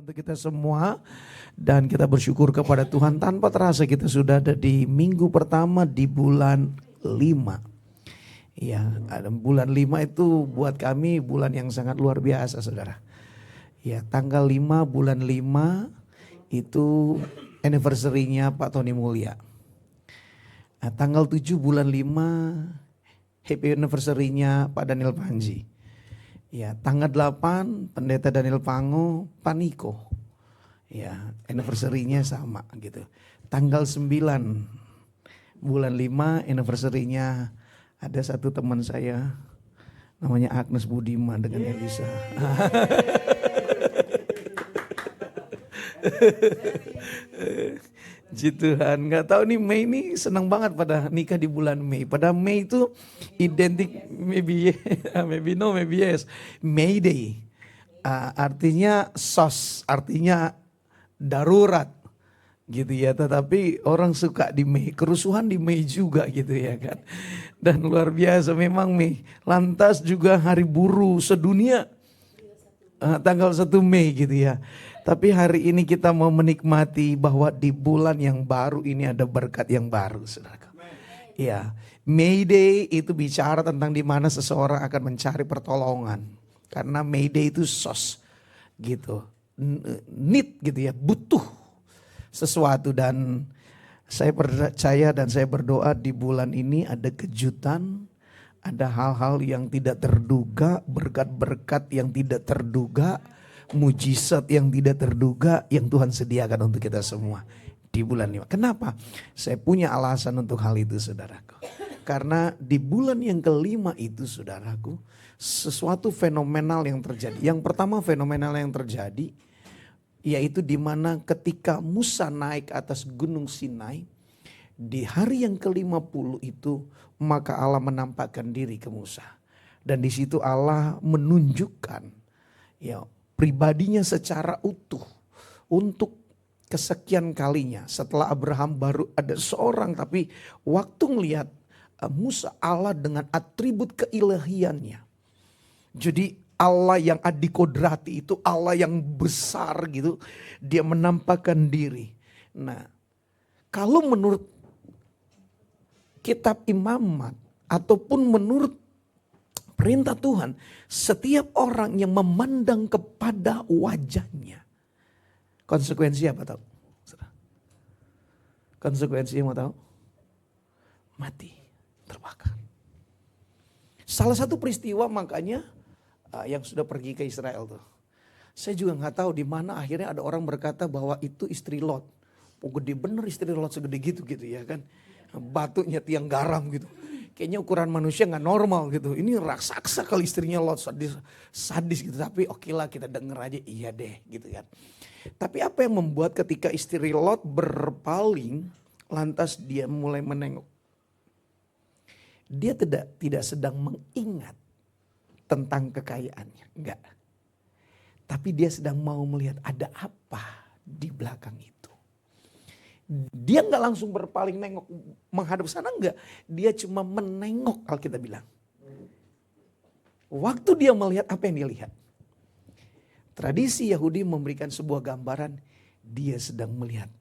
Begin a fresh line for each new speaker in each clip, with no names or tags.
Untuk kita semua dan kita bersyukur kepada Tuhan tanpa terasa kita sudah ada di minggu pertama di bulan 5. Ya, bulan 5 itu buat kami bulan yang sangat luar biasa, Saudara. Ya, tanggal 5 bulan 5 itu anniversary-nya Pak Tony Mulya. Nah, tanggal 7 bulan 5 happy anniversary-nya Pak Daniel Panji. Ya, tanggal 8 Pendeta Daniel Pango, Paniko. Ya, anniversary-nya sama gitu. Tanggal 9 bulan 5 anniversary-nya ada satu teman saya namanya Agnes Budiman dengan Elisa. Puji Tuhan, nggak tahu nih Mei ini senang banget pada nikah di bulan Mei. Pada Mei itu identik maybe maybe no, maybe yes. May Day. Artinya SOS, artinya darurat gitu ya. Tetapi orang suka di Mei, kerusuhan di Mei juga gitu ya kan. Dan luar biasa memang Mei. Lantas juga hari buruh sedunia tanggal 1 Mei gitu ya. Tapi hari ini kita mau menikmati bahwa di bulan yang baru ini ada berkat yang baru, Saudara. Ya, May Day itu bicara tentang di mana seseorang akan mencari pertolongan. Karena May Day itu sos gitu. Need gitu ya, butuh sesuatu. Dan saya percaya dan saya berdoa di bulan ini ada kejutan. Ada hal-hal yang tidak terduga, berkat-berkat yang tidak terduga, mujizat yang tidak terduga yang Tuhan sediakan untuk kita semua di bulan 5. Kenapa? Saya punya alasan untuk hal itu, saudaraku. Karena di bulan yang kelima itu, saudaraku, sesuatu fenomenal yang terjadi. Yang pertama fenomenal yang terjadi, yaitu di mana ketika Musa naik atas gunung Sinai, di hari yang ke-50 itu maka Allah menampakkan diri ke Musa. Dan di situ Allah menunjukkan ya pribadinya secara utuh untuk kesekian kalinya. Setelah Abraham baru ada seorang, tapi waktu ngelihat Musa, Allah dengan atribut keilahiannya. Jadi Allah yang adikodrati itu, Allah yang besar gitu, dia menampakkan diri. Nah, kalau menurut kitab Imamat ataupun menurut perintah Tuhan, setiap orang yang memandang kepada wajahnya, konsekuensi apa tahu? Konsekuensinya mau tahu? Mati, terbakar. Salah satu peristiwa makanya yang sudah pergi ke Israel tuh. Saya juga nggak tahu di mana akhirnya ada orang berkata bahwa itu istri Lot. Oh, gede bener istri Lot segede gitu ya kan. Batunya tiang garam gitu. Kayaknya ukuran manusia gak normal gitu. Ini raksasa kalau istrinya Lot, sadis gitu. Tapi oke lah kita denger aja iya deh gitu kan. Tapi apa yang membuat ketika istri Lot berpaling, lantas dia mulai menengok. Dia tidak sedang mengingat tentang kekayaannya, enggak. Tapi dia sedang mau melihat ada apa di belakang itu. Dia nggak langsung berpaling nengok menghadap sana, enggak. Dia cuma menengok, Alkitab bilang. Waktu dia melihat, apa yang dia lihat? Tradisi Yahudi memberikan sebuah gambaran, dia sedang melihat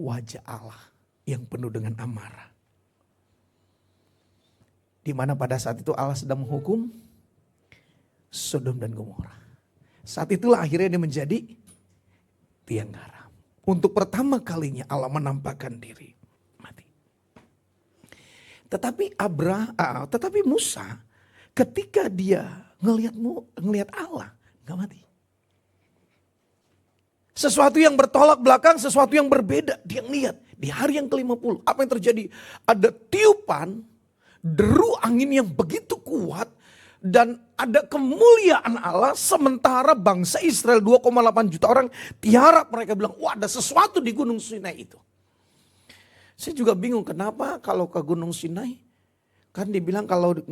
wajah Allah yang penuh dengan amarah. Di mana pada saat itu Allah sedang menghukum Sodom dan Gomora. Saat itulah akhirnya dia menjadi tiang garam. Untuk pertama kalinya Allah menampakkan diri mati. Tetapi Musa ketika dia ngelihat Allah nggak mati. Sesuatu yang bertolak belakang, sesuatu yang berbeda dia ngelihat di hari yang ke-50. Apa yang terjadi? Ada tiupan, deru angin yang begitu kuat. Dan ada kemuliaan Allah sementara bangsa Israel 2,8 juta orang tiarap, mereka bilang wah ada sesuatu di gunung Sinai itu. Saya juga bingung kenapa kalau ke gunung Sinai. Kan dibilang kalau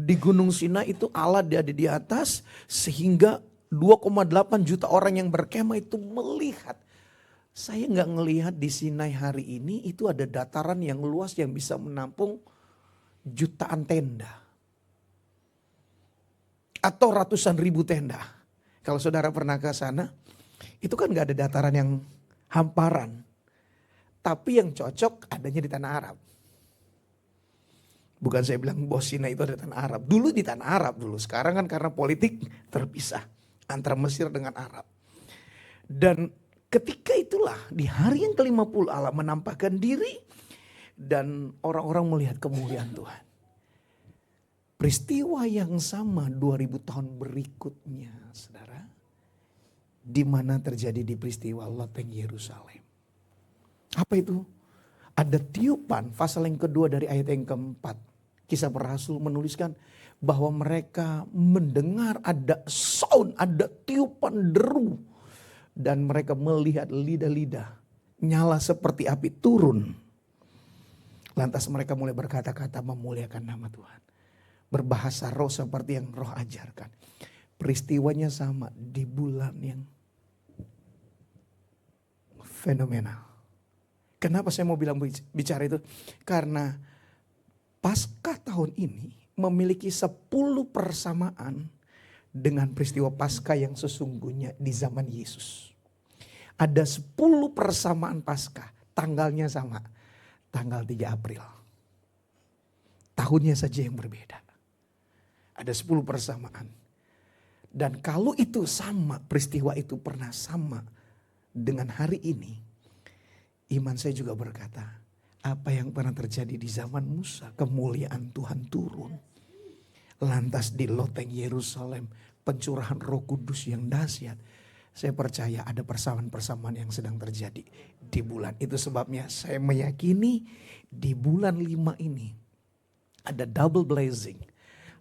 di gunung Sinai itu Allah ada di atas sehingga 2,8 juta orang yang berkemah itu melihat. Saya nggak ngelihat di Sinai hari ini itu ada dataran yang luas yang bisa menampung jutaan tenda. Atau ratusan ribu tenda. Kalau saudara pernah ke sana, Itu kan gak ada dataran yang hamparan. Tapi yang cocok adanya di tanah Arab. Bukan saya bilang bahwa Sinai itu ada di tanah Arab. Dulu di tanah Arab dulu. Sekarang kan karena politik terpisah antara Mesir dengan Arab. Dan ketika itulah di hari yang ke-50 Allah menampakkan diri. Dan orang-orang melihat kemuliaan Tuhan. Peristiwa yang sama 2000 tahun berikutnya, saudara. Di mana terjadi di peristiwa loteng Yerusalem. Apa itu? Ada tiupan, pasal yang kedua dari ayat yang keempat. Kisah para Rasul menuliskan bahwa mereka mendengar ada sound, ada tiupan deru. Dan mereka melihat lidah-lidah nyala seperti api turun. Lantas mereka mulai berkata-kata memuliakan nama Tuhan. Berbahasa roh seperti yang roh ajarkan. Peristiwanya sama di bulan yang fenomenal. Kenapa saya mau bilang bicara itu? Karena Paskah tahun ini memiliki 10 persamaan dengan peristiwa Paskah yang sesungguhnya di zaman Yesus. Ada 10 persamaan Paskah, tanggalnya sama, tanggal 3 April. Tahunnya saja yang berbeda. Ada 10 persamaan. Dan kalau itu sama, peristiwa itu pernah sama dengan hari ini, iman saya juga berkata, apa yang pernah terjadi di zaman Musa, kemuliaan Tuhan turun. Lantas di loteng Yerusalem, pencurahan Roh Kudus yang dahsyat. Saya percaya ada persamaan-persamaan yang sedang terjadi di bulan. Itu sebabnya saya meyakini di bulan 5 ini ada double blessing.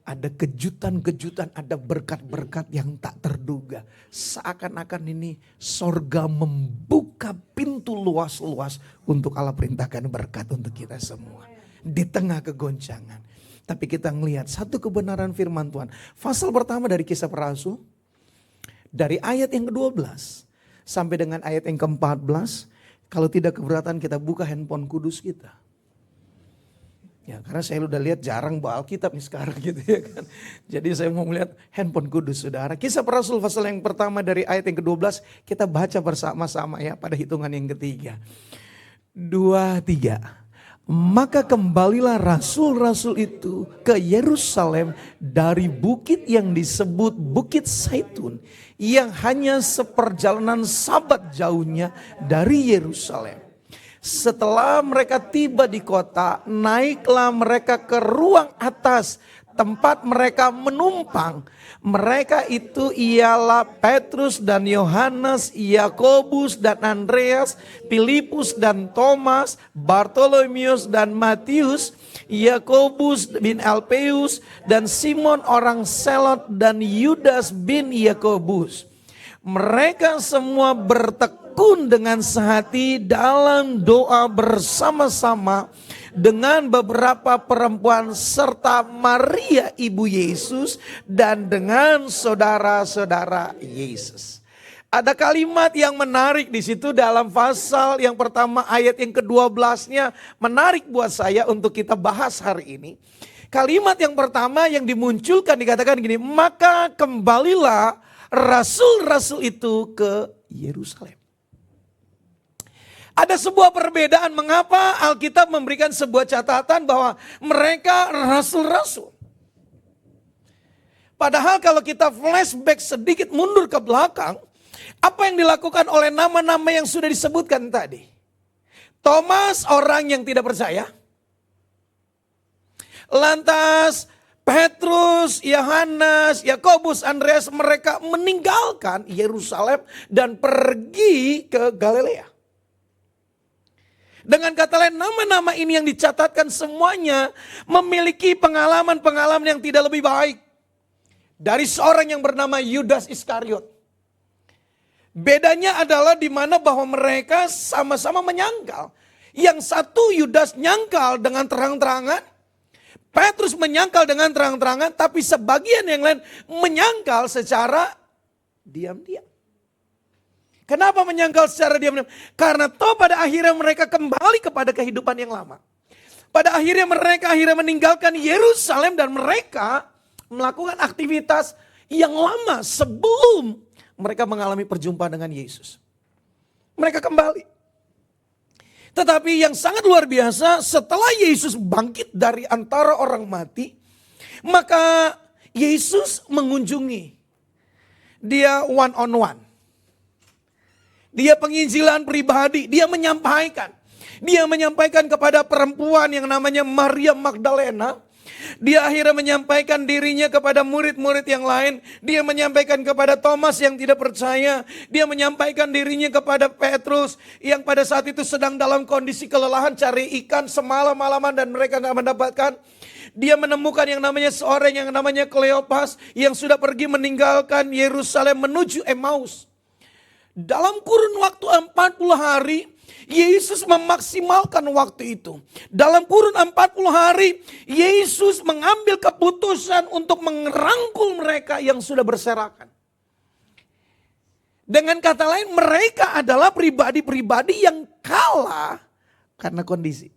Ada kejutan-kejutan, ada berkat-berkat yang tak terduga. Seakan-akan ini sorga membuka pintu luas-luas untuk Allah perintahkan berkat untuk kita semua. Di tengah kegoncangan. Tapi kita melihat satu kebenaran firman Tuhan. Pasal pertama dari Kisah Para Rasul. Dari ayat yang ke-12 sampai dengan ayat yang ke-14. Kalau tidak keberatan kita buka handphone kudus kita. Ya, karena saya udah lihat jarang bawa Alkitab nih sekarang gitu ya kan. Jadi saya mau melihat handphone kudus saudara. Kisah Para Rasul pasal yang pertama dari ayat yang ke-12 kita baca bersama-sama ya pada hitungan yang ketiga. 2, 3. Maka kembalilah rasul-rasul itu ke Yerusalem dari bukit yang disebut Bukit Zaitun. Yang hanya seperjalanan sabat jauhnya dari Yerusalem. Setelah mereka tiba di kota, naiklah mereka ke ruang atas tempat mereka menumpang. Mereka itu ialah Petrus dan Yohanes, Yakobus dan Andreas, Filipus dan Thomas, Bartolomeus dan Matius, Yakobus bin Alpeus dan Simon orang Selot dan Yudas bin Yakobus. Mereka semua bertekun dengan sehati dalam doa bersama-sama dengan beberapa perempuan serta Maria ibu Yesus dan dengan saudara-saudara Yesus. Ada kalimat yang menarik di situ dalam pasal yang pertama ayat yang ke-12-nya menarik buat saya untuk kita bahas hari ini. Kalimat yang pertama yang dimunculkan dikatakan gini, maka kembalilah rasul-rasul itu ke Yerusalem. Ada sebuah perbedaan mengapa Alkitab memberikan sebuah catatan bahwa mereka rasul-rasul. Padahal kalau kita flashback sedikit mundur ke belakang, apa yang dilakukan oleh nama-nama yang sudah disebutkan tadi? Thomas orang yang tidak percaya. Lantas Petrus, Yohanes, Yakobus, Andreas mereka meninggalkan Yerusalem dan pergi ke Galilea. Dengan kata lain nama-nama ini yang dicatatkan semuanya memiliki pengalaman-pengalaman yang tidak lebih baik. Dari seorang yang bernama Yudas Iskariot. Bedanya adalah di mana bahwa mereka sama-sama menyangkal. Yang satu Yudas nyangkal dengan terang-terangan. Petrus menyangkal dengan terang-terangan, tapi sebagian yang lain menyangkal secara diam-diam. Kenapa menyangkal secara diam-diam? Karena toh pada akhirnya mereka kembali kepada kehidupan yang lama. Pada akhirnya mereka meninggalkan Yerusalem dan mereka melakukan aktivitas yang lama sebelum mereka mengalami perjumpaan dengan Yesus. Mereka kembali. Tetapi yang sangat luar biasa, setelah Yesus bangkit dari antara orang mati, maka Yesus mengunjungi. Dia one on one. Dia penginjilan pribadi, dia menyampaikan. Dia menyampaikan kepada perempuan yang namanya Maria Magdalena. Dia akhirnya menyampaikan dirinya kepada murid-murid yang lain. Dia menyampaikan kepada Thomas yang tidak percaya. Dia menyampaikan dirinya kepada Petrus yang pada saat itu sedang dalam kondisi kelelahan cari ikan semalam-malaman dan mereka gak mendapatkan. Dia menemukan yang namanya seorang yang namanya Kleopas yang sudah pergi meninggalkan Yerusalem menuju Emmaus. Dalam kurun waktu 40 hari, Yesus memaksimalkan waktu itu. Dalam kurun 40 hari, Yesus mengambil keputusan untuk merangkul mereka yang sudah berserakan. Dengan kata lain, mereka adalah pribadi-pribadi yang kalah karena kondisi.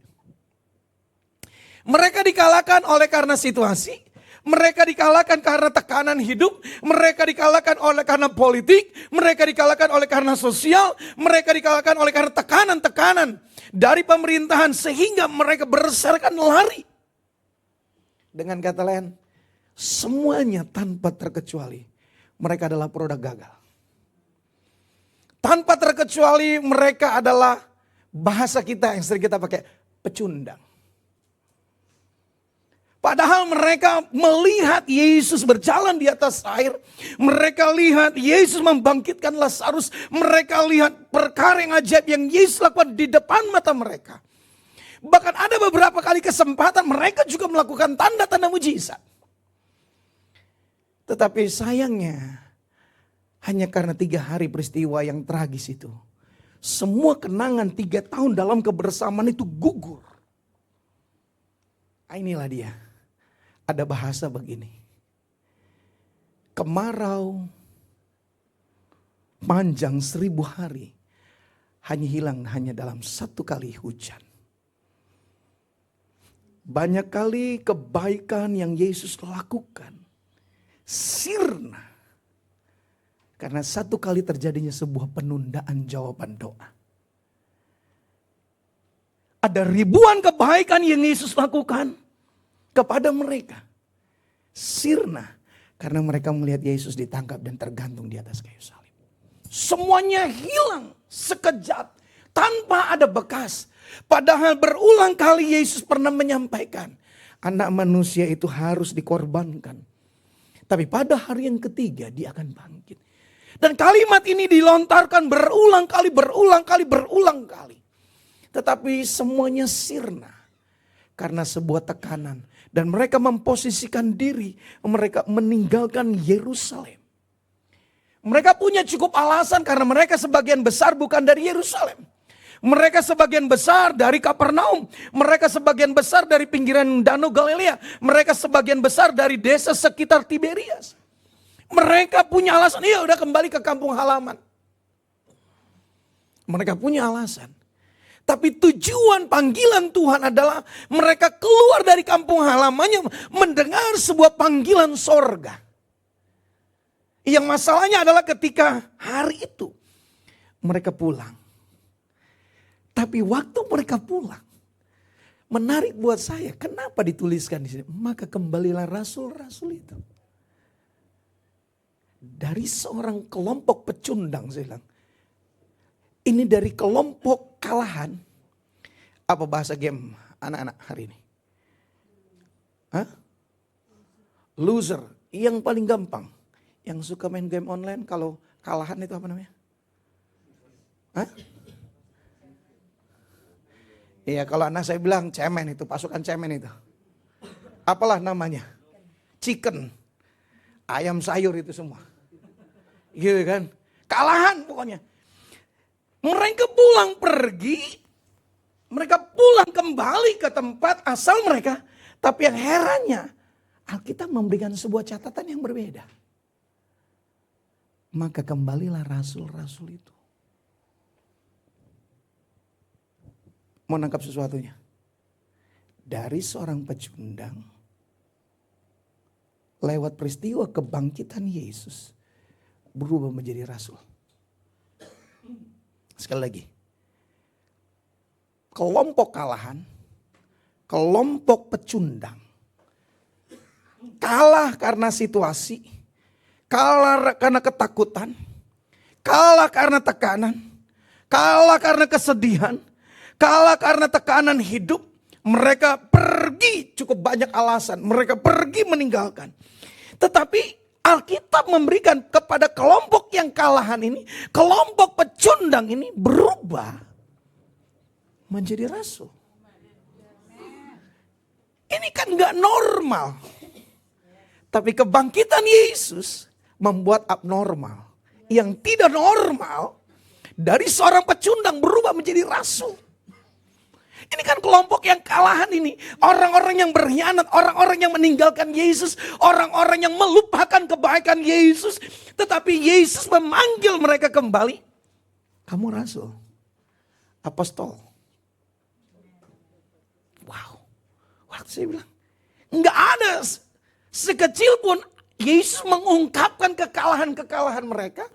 Mereka dikalahkan oleh karena situasi. Mereka dikalahkan karena tekanan hidup, mereka dikalahkan oleh karena politik, mereka dikalahkan oleh karena sosial, mereka dikalahkan oleh karena tekanan-tekanan dari pemerintahan sehingga mereka berserakan lari. Dengan kata lain, semuanya tanpa terkecuali mereka adalah produk gagal. Tanpa terkecuali mereka adalah bahasa kita yang sering kita pakai pecundang. Padahal mereka melihat Yesus berjalan di atas air. Mereka lihat Yesus membangkitkan Lazarus. Mereka lihat perkara yang ajaib yang Yesus lakukan di depan mata mereka. Bahkan ada beberapa kali kesempatan mereka juga melakukan tanda-tanda mujizat. Tetapi sayangnya hanya karena 3 hari peristiwa yang tragis itu. Semua kenangan 3 tahun dalam kebersamaan itu gugur. Inilah dia. Ada bahasa begini. Kemarau panjang 1000 hari hanya hilang hanya dalam 1 kali hujan. Banyak kali kebaikan yang Yesus lakukan sirna. Karena 1 kali terjadinya sebuah penundaan jawaban doa. Ada ribuan kebaikan yang Yesus lakukan kepada mereka. Sirna. Karena mereka melihat Yesus ditangkap dan tergantung di atas kayu salib. Semuanya hilang sekejap. Tanpa ada bekas. Padahal berulang kali Yesus pernah menyampaikan. Anak manusia itu harus dikorbankan. Tapi pada hari yang ketiga dia akan bangkit. Dan kalimat ini dilontarkan berulang kali. Tetapi semuanya sirna. Karena sebuah tekanan. Dan mereka memposisikan diri. Mereka meninggalkan Yerusalem. Mereka punya cukup alasan karena mereka sebagian besar bukan dari Yerusalem. Mereka sebagian besar dari Kapernaum. Mereka sebagian besar dari pinggiran Danau Galilea. Mereka sebagian besar dari desa sekitar Tiberias. Mereka punya alasan, iya udah kembali ke kampung halaman. Mereka punya alasan. Tapi tujuan panggilan Tuhan adalah mereka keluar dari kampung halamannya mendengar sebuah panggilan sorga. Yang masalahnya adalah ketika hari itu mereka pulang. Tapi waktu mereka pulang, menarik buat saya, kenapa dituliskan di sini? Maka kembalilah rasul-rasul itu. Dari seorang kelompok pecundang, saya bilang. Ini dari kelompok kalahan. Apa bahasa game anak-anak hari ini? Hah? Loser, yang paling gampang. Yang suka main game online kalau kalahan itu apa namanya? Hah? Iya, kalau anak saya bilang cemen itu, pasukan cemen itu. Apalah namanya? Chicken. Ayam sayur itu semua. Gitu kan? Kalahan pokoknya. Mereka pulang pergi. Mereka pulang kembali ke tempat asal mereka. Tapi yang herannya, Alkitab memberikan sebuah catatan yang berbeda. Maka kembalilah rasul-rasul itu. Mau nangkap sesuatunya. Dari seorang pecundang. Lewat peristiwa kebangkitan Yesus. berubah menjadi rasul. Sekali lagi. Kelompok kalahan, kelompok pecundang. Kalah karena situasi, kalah karena ketakutan, kalah karena tekanan, kalah karena kesedihan, kalah karena tekanan hidup. Mereka pergi, cukup banyak alasan, mereka pergi meninggalkan. Tetapi Alkitab memberikan kepada kelompok yang kalahan ini, kelompok pecundang ini berubah menjadi rasul. Ini kan gak normal. Tapi kebangkitan Yesus membuat abnormal. Yang tidak normal dari seorang pecundang berubah menjadi rasul. Ini kan kelompok yang kalahan ini. Orang-orang yang berkhianat, orang-orang yang meninggalkan Yesus, orang-orang yang melupakan kebaikan Yesus. Tetapi Yesus memanggil mereka kembali. Kamu rasul, apostol. Wow. Waktu saya bilang, enggak ada sekecil pun Yesus mengungkapkan kekalahan-kekalahan mereka.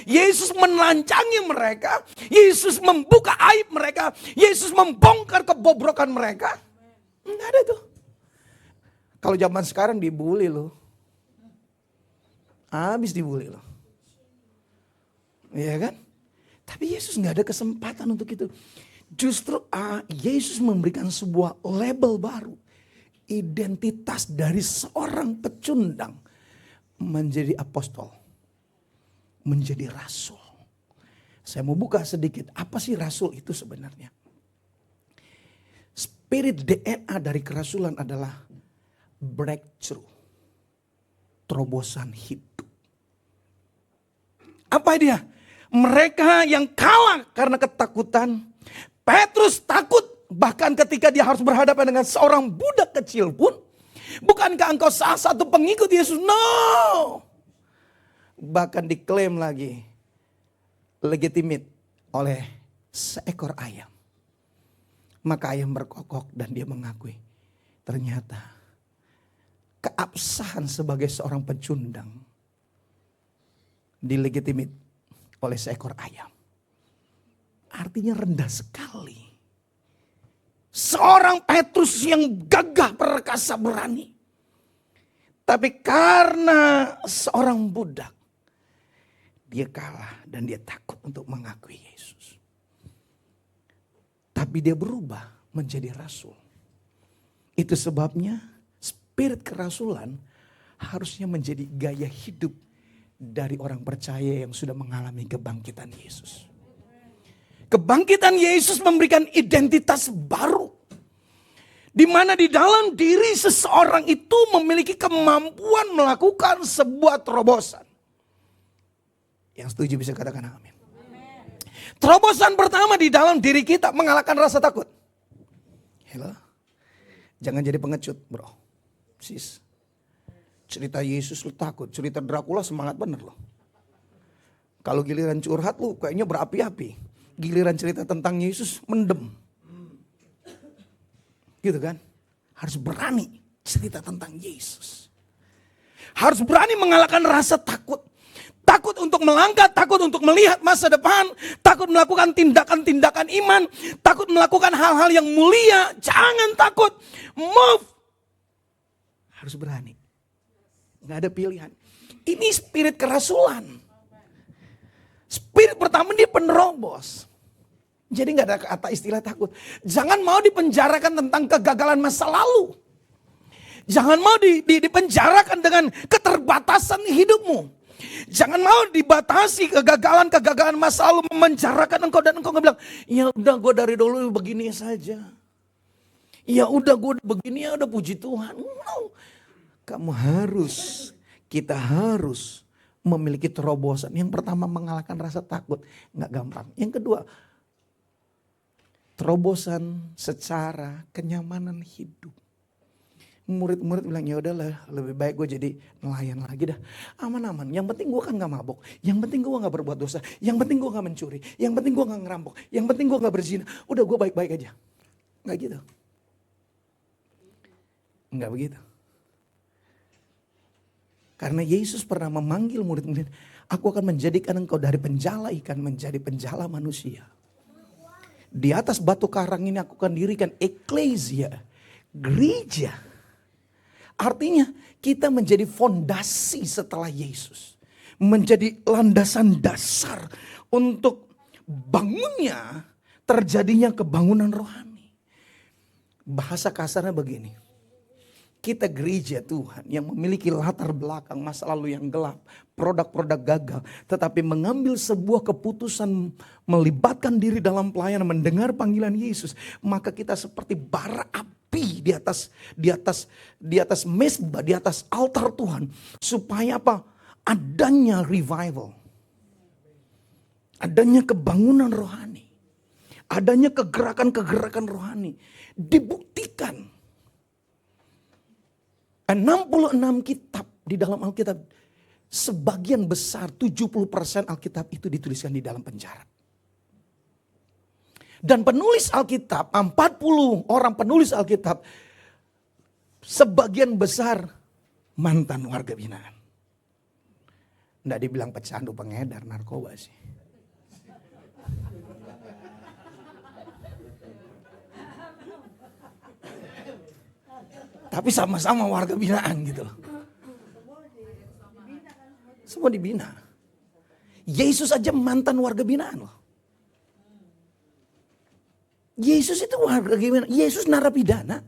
Yesus menelanjangi mereka. Yesus membuka aib mereka. Yesus membongkar kebobrokan mereka. Enggak ada tuh. Kalau zaman sekarang dibully loh. Habis dibully loh. Iya kan? Tapi Yesus enggak ada kesempatan untuk itu. Justru Yesus memberikan sebuah label baru. Identitas dari seorang pecundang menjadi apostol, menjadi rasul. Saya mau buka sedikit, apa sih rasul itu sebenarnya? Spirit DNA dari kerasulan adalah breakthrough, terobosan hidup. Apa dia? Mereka yang kalah karena ketakutan. Petrus takut. Bahkan ketika dia harus berhadapan dengan seorang budak kecil pun. Bukankah engkau salah satu pengikut Yesus? No. Bahkan diklaim lagi. Legitimate oleh seekor ayam. Maka ayam berkokok dan dia mengakui. Ternyata keabsahan sebagai seorang pecundang. Dilegitimate oleh seekor ayam. Artinya rendah sekali. Seorang Petrus yang gagah perkasa berani. Tapi karena seorang budak. Dia kalah dan dia takut untuk mengakui Yesus. Tapi dia berubah menjadi rasul. Itu sebabnya spirit kerasulan harusnya menjadi gaya hidup dari orang percaya yang sudah mengalami kebangkitan Yesus. Kebangkitan Yesus memberikan identitas baru. Di mana di dalam diri seseorang itu memiliki kemampuan melakukan sebuah terobosan. Yang setuju bisa katakan amin. Terobosan pertama di dalam diri kita mengalahkan rasa takut. Hello? Jangan jadi pengecut bro. Sis. Cerita Yesus lu takut. Cerita Dracula semangat bener loh. Kalau giliran curhat lu kayaknya berapi-api. Giliran cerita tentang Yesus mendem. Gitu kan? Harus berani cerita tentang Yesus. Harus berani mengalahkan rasa takut. Takut untuk melangkah, takut untuk melihat masa depan. Takut melakukan tindakan-tindakan iman. Takut melakukan hal-hal yang mulia. Jangan takut. Move. Harus berani. Gak ada pilihan. Ini spirit kerasulan. Spirit pertama dia penerobos. Jadi gak ada kata istilah takut. Jangan mau dipenjarakan tentang kegagalan masa lalu. Jangan mau dipenjarakan dengan keterbatasan hidupmu. Jangan mau dibatasi kegagalan-kegagalan masa lalu memenjarakan engkau. Dan engkau bilang, ya udah gue dari dulu begini saja. Ya udah gue begini ya udah puji Tuhan. No. Kamu kita harus memiliki terobosan. Yang pertama mengalahkan rasa takut. Gak gampang. Yang kedua, terobosan secara kenyamanan hidup. Murid-murid bilang ya udahlah lebih baik gue jadi nelayan lagi dah. Aman-aman. Yang penting gue kan gak mabok. Yang penting gue gak berbuat dosa. Yang penting gue gak mencuri. Yang penting gue gak ngerampok. Yang penting gue gak berzina. Udah gue baik-baik aja. Gak gitu. Gak begitu. Karena Yesus pernah memanggil murid-murid. Aku akan menjadikan engkau dari penjala ikan menjadi penjala manusia. Di atas batu karang ini aku akan dirikan eklesia, gereja. Artinya kita menjadi fondasi setelah Yesus. Menjadi landasan dasar untuk bangunnya, terjadinya kebangunan rohani. Bahasa kasarnya begini. Kita gereja Tuhan yang memiliki latar belakang masa lalu yang gelap, produk-produk gagal, tetapi mengambil sebuah keputusan melibatkan diri dalam pelayanan, mendengar panggilan Yesus, maka kita seperti bara api di atas mezbah, di atas altar Tuhan, supaya apa? Adanya revival, adanya kebangunan rohani, adanya kegerakan-kegerakan rohani dibuktikan. 66 kitab di dalam Alkitab, sebagian besar 70% Alkitab itu dituliskan di dalam penjara. Dan penulis Alkitab, 40 orang penulis Alkitab, sebagian besar mantan warga binaan. Nggak dibilang pecandu, pengedar narkoba sih. Tapi sama-sama warga binaan gitu loh. Semua dibina. Yesus aja mantan warga binaan loh. Yesus itu warga binaan. Yesus narapidana.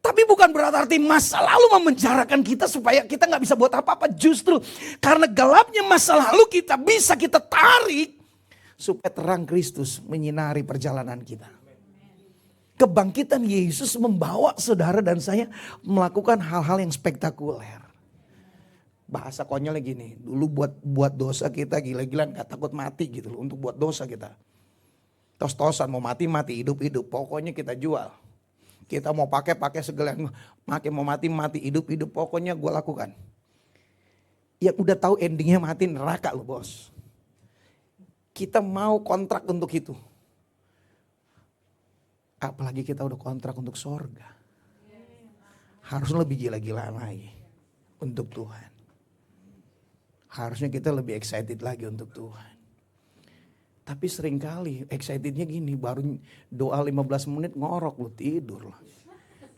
Tapi bukan berarti masa lalu memenjarakan kita supaya kita gak bisa buat apa-apa. Justru karena gelapnya masa lalu kita bisa kita tarik supaya terang Kristus menyinari perjalanan kita. Kebangkitan Yesus membawa saudara dan saya melakukan hal-hal yang spektakuler. Bahasa konyolnya gini, dulu buat dosa kita gila-gilaan gak takut mati gitu loh, untuk buat dosa kita. Tos-tosan mau mati hidup-hidup, pokoknya kita jual. Kita mau pakai segala yang mau mati hidup-hidup, pokoknya gue lakukan. Yang udah tahu endingnya mati neraka loh bos. Kita mau kontrak untuk itu. Apalagi kita udah kontrak untuk sorga. Harus lebih gila-gilaan lagi untuk Tuhan. Harusnya kita lebih excited lagi untuk Tuhan. Tapi seringkali excitednya gini, baru doa 15 menit ngorok lu tidur lah.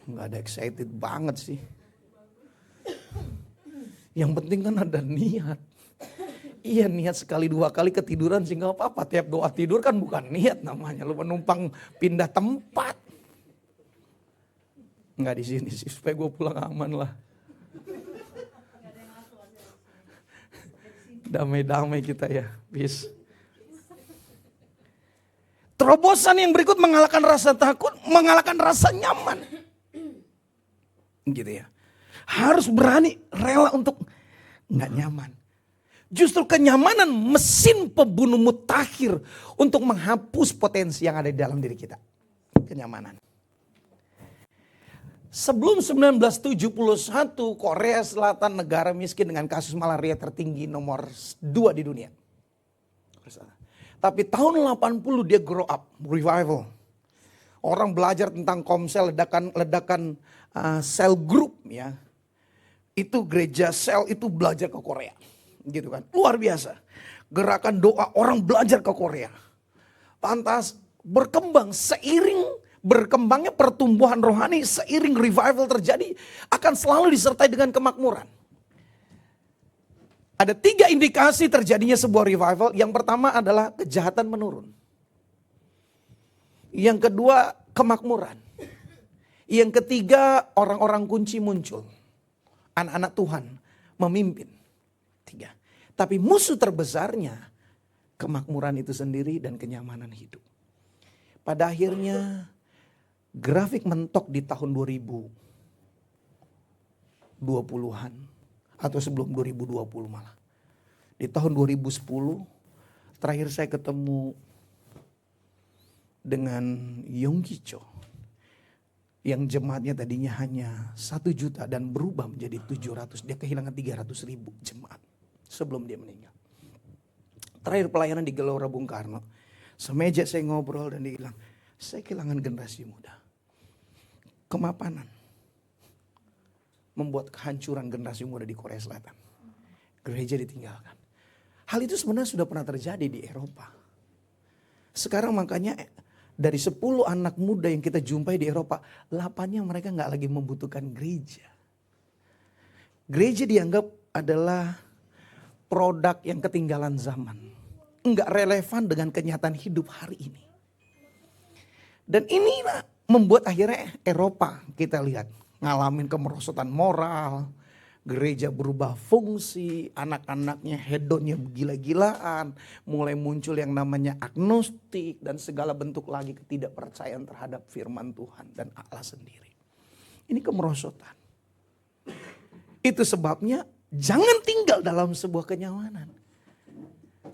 Nggak ada excited banget sih. Yang penting kan ada niat. Iya, niat sekali dua kali ketiduran sih gak apa-apa. Tiap doa tidur kan bukan niat namanya. Lu menumpang pindah tempat. Enggak di sini sih, supaya gue pulang aman lah. Damai-damai kita ya, bis. Terobosan yang berikut mengalahkan rasa takut, mengalahkan rasa nyaman. Gitu ya. Harus berani, rela untuk gak nyaman. Justru kenyamanan mesin pembunuh mutakhir untuk menghapus potensi yang ada di dalam diri kita. Kenyamanan. Sebelum 1971, Korea Selatan negara miskin dengan kasus malaria tertinggi nomor 2 di dunia. Tapi tahun 80 dia grow up, revival. Orang belajar tentang komsel, ledakan sel group ya. Itu gereja sel itu belajar ke Korea. Gitu kan, luar biasa. Gerakan doa orang belajar ke Korea. Lantas berkembang seiring berkembangnya pertumbuhan rohani, seiring revival terjadi akan selalu disertai dengan kemakmuran. Ada 3 indikasi terjadinya sebuah revival. Yang pertama adalah kejahatan menurun. Yang kedua kemakmuran. Yang ketiga orang-orang kunci muncul. Anak-anak Tuhan memimpin. 3. Tapi musuh terbesarnya kemakmuran itu sendiri dan kenyamanan hidup. Pada akhirnya grafik mentok di tahun 2020-an atau sebelum 2020 malah. Di tahun 2010 terakhir saya ketemu dengan Yonggi Cho yang jemaatnya tadinya hanya 1 juta dan berubah menjadi 700. Dia kehilangan 300.000 jemaat sebelum dia meninggal. Terakhir pelayanan di Gelora Bung Karno. Semeja saya ngobrol dan dia bilang, saya kehilangan generasi muda. Kemapanan. membuat kehancuran generasi muda di Korea Selatan. Gereja ditinggalkan. Hal itu sebenarnya sudah pernah terjadi di Eropa. Sekarang makanya dari 10 anak muda yang kita jumpai di Eropa, 8-nya mereka gak lagi membutuhkan gereja. Gereja dianggap adalah produk yang ketinggalan zaman. Enggak relevan dengan kenyataan hidup hari ini. Dan ini membuat akhirnya Eropa kita lihat ngalamin kemerosotan moral. Gereja berubah fungsi, anak-anaknya hedonnya gila-gilaan. Mulai muncul yang namanya agnostik dan segala bentuk lagi ketidakpercayaan terhadap firman Tuhan dan Allah sendiri. Ini kemerosotan. Itu sebabnya jangan tinggal dalam sebuah kenyamanan.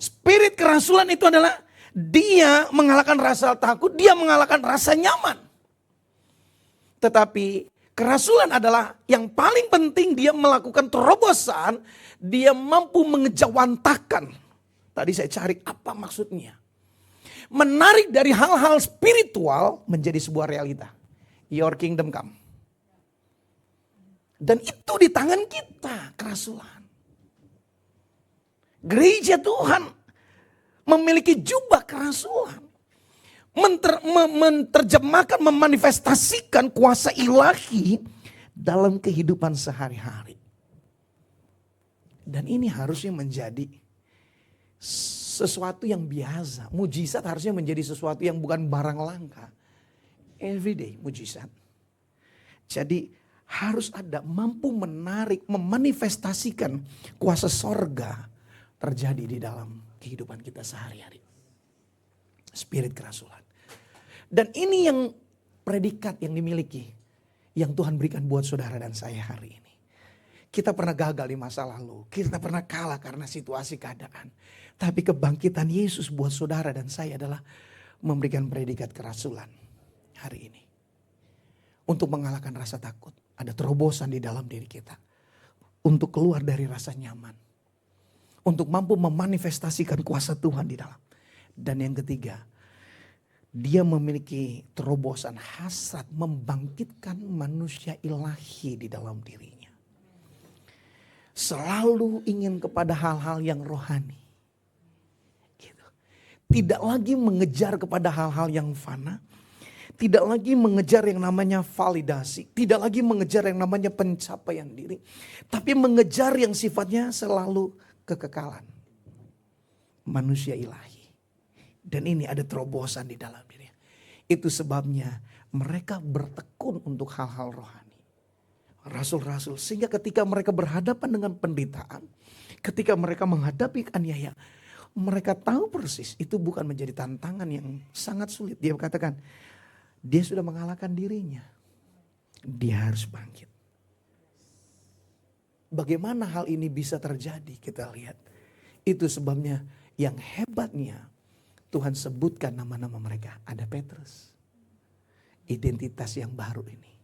Spirit kerasulan itu adalah dia mengalahkan rasa takut, dia mengalahkan rasa nyaman. Tetapi kerasulan adalah yang paling penting, dia melakukan terobosan, dia mampu mengejawantakan. Tadi saya cari apa maksudnya. Menarik dari hal-hal spiritual menjadi sebuah realita. Your kingdom come. Dan itu di tangan kita, kerasulan. Gereja Tuhan memiliki jubah kerasulan. Menerjemahkan, memanifestasikan kuasa ilahi dalam kehidupan sehari-hari. Dan ini harusnya menjadi sesuatu yang biasa. Mujizat harusnya menjadi sesuatu yang bukan barang langka. Everyday mujizat. Jadi harus ada mampu menarik, memanifestasikan kuasa sorga terjadi di dalam kehidupan kita sehari-hari. Spirit kerasulan. Dan ini yang predikat yang dimiliki, yang Tuhan berikan buat saudara dan saya hari ini. Kita pernah gagal di masa lalu, kita pernah kalah karena situasi keadaan. Tapi kebangkitan Yesus buat saudara dan saya adalah memberikan predikat kerasulan hari ini. Untuk mengalahkan rasa takut, ada terobosan di dalam diri kita. Untuk keluar dari rasa nyaman. Untuk mampu memanifestasikan kuasa Tuhan di dalam. Dan yang ketiga, dia memiliki terobosan hasrat membangkitkan manusia ilahi di dalam dirinya. Selalu ingin kepada hal-hal yang rohani. Gitu. Tidak lagi mengejar kepada hal-hal yang fana. Tidak lagi mengejar yang namanya validasi. Tidak lagi mengejar yang namanya pencapaian diri. Tapi mengejar yang sifatnya selalu kekekalan. Manusia ilahi. Dan ini ada terobosan di dalam dirinya. Itu sebabnya mereka bertekun untuk hal-hal rohani. Rasul-rasul, sehingga ketika mereka berhadapan dengan penderitaan, ketika mereka menghadapi aniaya, mereka tahu persis itu bukan menjadi tantangan yang sangat sulit. Dia katakan, dia sudah mengalahkan dirinya. Dia harus bangkit. Bagaimana hal ini bisa terjadi? Kita lihat. Itu sebabnya yang hebatnya, Tuhan sebutkan nama-nama mereka. Ada Petrus, identitas yang baru ini.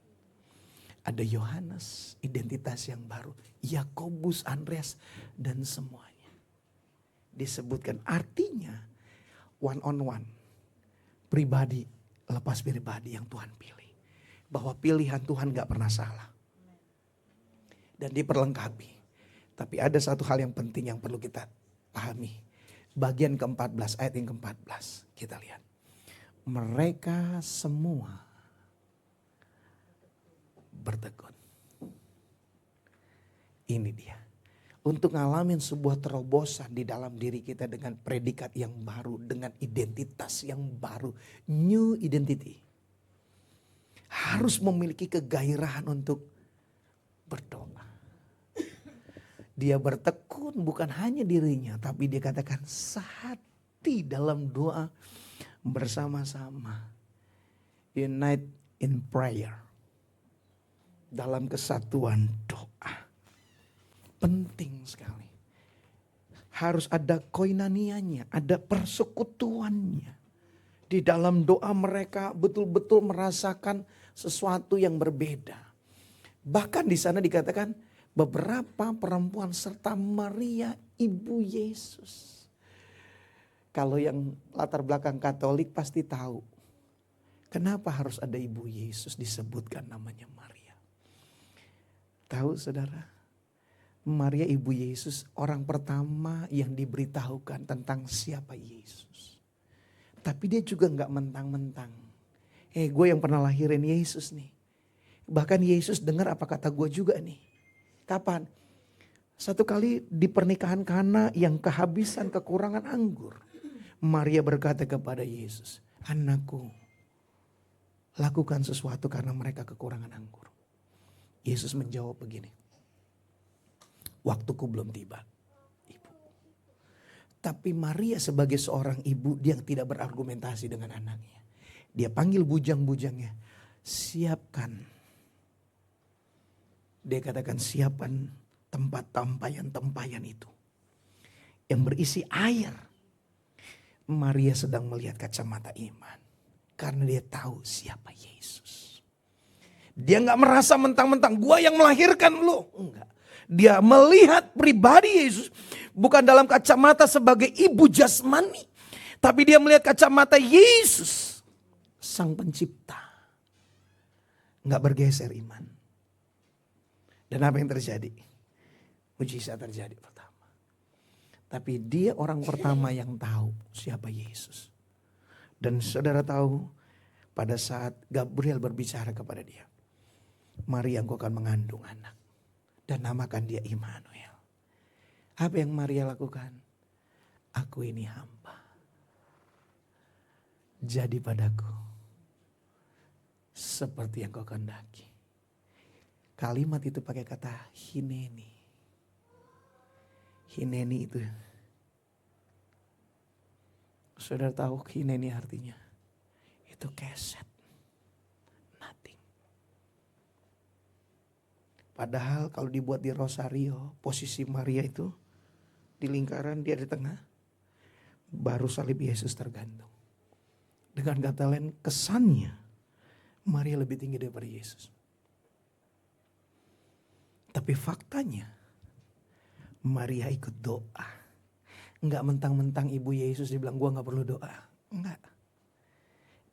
Ada Yohanes, identitas yang baru. Yakobus, Andreas, dan semuanya. Disebutkan artinya one on one. Pribadi, lepas pribadi yang Tuhan pilih. Bahwa pilihan Tuhan gak pernah salah. Dan diperlengkapi. Tapi ada satu hal yang penting yang perlu kita pahami. Bagian ke-14, ayat yang ke-14. Kita lihat. Mereka semua bertekun. Ini dia. Untuk ngalamin sebuah terobosan di dalam diri kita dengan predikat yang baru. Dengan identitas yang baru. New identity. Harus memiliki kegairahan untuk berdoa. Dia bertekun bukan hanya dirinya, tapi dia katakan sehati dalam doa bersama-sama. Unite in prayer. Dalam kesatuan doa. Penting sekali. Harus ada koinanianya, ada persekutuannya. Di dalam doa mereka betul-betul merasakan sesuatu yang berbeda. Bahkan di sana dikatakan beberapa perempuan serta Maria ibu Yesus. Kalau yang latar belakang Katolik pasti tahu. Kenapa harus ada ibu Yesus disebutkan namanya Maria. Tahu saudara, Maria ibu Yesus orang pertama yang diberitahukan tentang siapa Yesus. Tapi dia juga gak mentang-mentang. Gue yang pernah lahirin Yesus nih. Bahkan Yesus dengar apa kata gue juga nih. Kapan? Satu kali di pernikahan Kana yang kehabisan kekurangan anggur. Maria berkata kepada Yesus, anakku, lakukan sesuatu karena mereka kekurangan anggur. Yesus menjawab begini, waktuku belum tiba, ibu. Tapi Maria sebagai seorang ibu, dia tidak berargumentasi dengan anaknya. Dia panggil bujang-bujangnya, siapkan. Dia katakan siapkan tempat tempayan-tempayan itu yang berisi air. Maria sedang melihat kacamata iman karena dia tahu siapa Yesus. Dia gak merasa mentang-mentang gua yang melahirkan lu. Enggak. Dia melihat pribadi Yesus bukan dalam kacamata sebagai ibu jasmani, tapi dia melihat kacamata Yesus, sang pencipta. Gak bergeser iman. Dan apa yang terjadi? Mujizat terjadi pertama. Tapi dia orang pertama yang tahu siapa Yesus. Dan saudara tahu pada saat Gabriel berbicara kepada dia, Maria, engkau akan mengandung anak dan namakan dia Immanuel. Apa yang Maria lakukan? Aku ini hamba. Jadi padaku seperti yang kau kehendaki. Kalimat itu pakai kata hineni. Hineni itu, saudara tahu hineni artinya? Itu keset, nothing. Padahal kalau dibuat di rosario, posisi Maria itu di lingkaran, dia di tengah, baru salib Yesus tergantung. Dengan kata lain, kesannya Maria lebih tinggi daripada Yesus. Tapi faktanya Maria ikut doa. Enggak mentang-mentang ibu Yesus dibilang gua gak perlu doa. Enggak.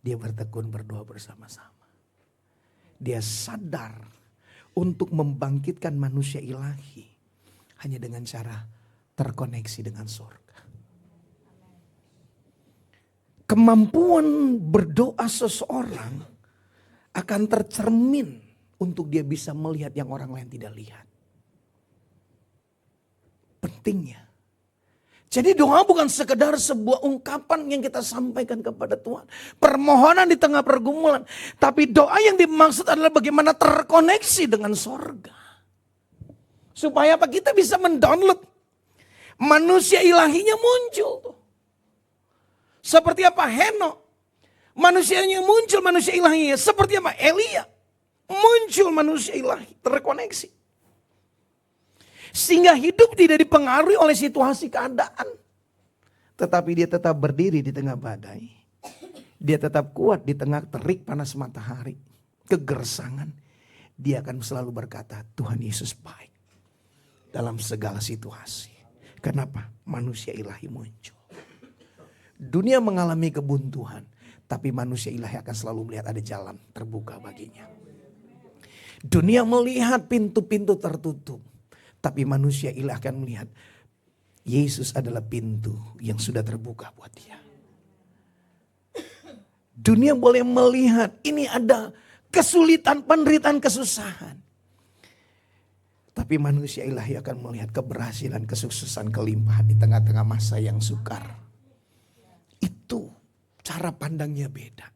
Dia bertekun berdoa bersama-sama. Dia sadar untuk membangkitkan manusia ilahi hanya dengan cara terkoneksi dengan surga. Kemampuan berdoa seseorang akan tercermin untuk dia bisa melihat yang orang lain tidak lihat. Pentingnya. Jadi doa bukan sekedar sebuah ungkapan yang kita sampaikan kepada Tuhan. Permohonan di tengah pergumulan. Tapi doa yang dimaksud adalah bagaimana terkoneksi dengan sorga. Supaya apa? Kita bisa mendownload. Manusia ilahinya muncul. Seperti apa? Henok. Manusianya muncul, manusia ilahinya. Seperti apa? Elia. Muncul manusia ilahi, terkoneksi. Sehingga hidup tidak dipengaruhi oleh situasi keadaan. Tetapi dia tetap berdiri di tengah badai. Dia tetap kuat di tengah terik panas matahari. Kegersangan. Dia akan selalu berkata, Tuhan Yesus baik. Dalam segala situasi. Kenapa? Manusia ilahi muncul. Dunia mengalami kebuntuan. Tapi manusia ilahi akan selalu melihat ada jalan terbuka baginya. Dunia melihat pintu-pintu tertutup. Tapi manusia ilahi akan melihat Yesus adalah pintu yang sudah terbuka buat dia. Dunia boleh melihat ini ada kesulitan, penderitaan, kesusahan. Tapi manusia ilahi akan melihat keberhasilan, kesuksesan, kelimpahan di tengah-tengah masa yang sukar. Itu cara pandangnya beda.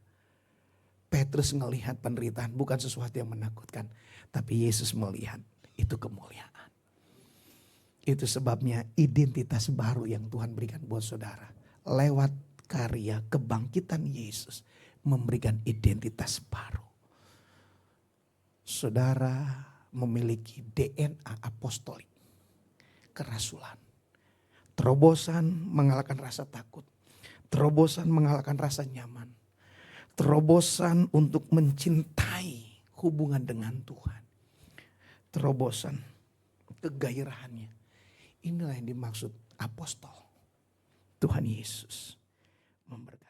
Petrus melihat penderitaan bukan sesuatu yang menakutkan. Tapi Yesus melihat itu kemuliaan. Itu sebabnya identitas baru yang Tuhan berikan buat saudara. Lewat karya kebangkitan Yesus memberikan identitas baru. Saudara memiliki DNA apostolik. Kerasulan. Terobosan mengalahkan rasa takut. Terobosan mengalahkan rasa nyaman. Terobosan untuk mencintai hubungan dengan Tuhan. Terobosan kegairahannya. Inilah yang dimaksud apostol. Tuhan Yesus memberkati.